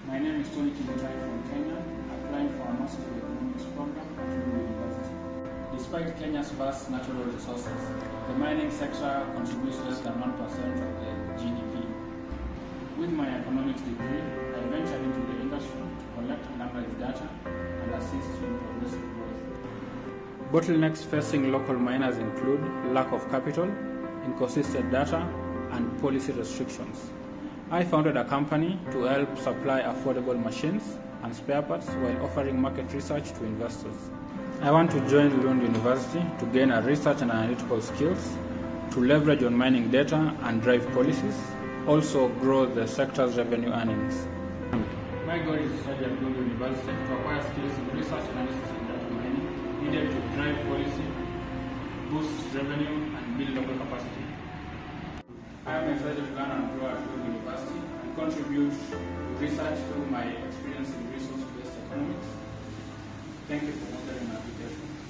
My name is Tony Kimutai from Kenya, applying for a Master's of Economics program at Lulu University. Despite Kenya's vast natural resources, the mining sector contributes less than 1% of the GDP. With my economics degree, I ventured into the industry to collect and analyze data and assist in progressive growth. Bottlenecks facing local miners include lack of capital, inconsistent data, and policy restrictions. I founded a company to help supply affordable machines and spare parts while offering market research to investors. I want to join Lund University to gain a research and analytical skills, to leverage on mining data and drive policies, also grow the sector's revenue earnings. My goal is to study at Lund University to acquire skills in research analysis and data mining needed to drive policy, boost revenue, and build local capacity. I am excited to learn and grow at Lund University and contribute to research through my experience in resource-based economics. Thank you for considering my application.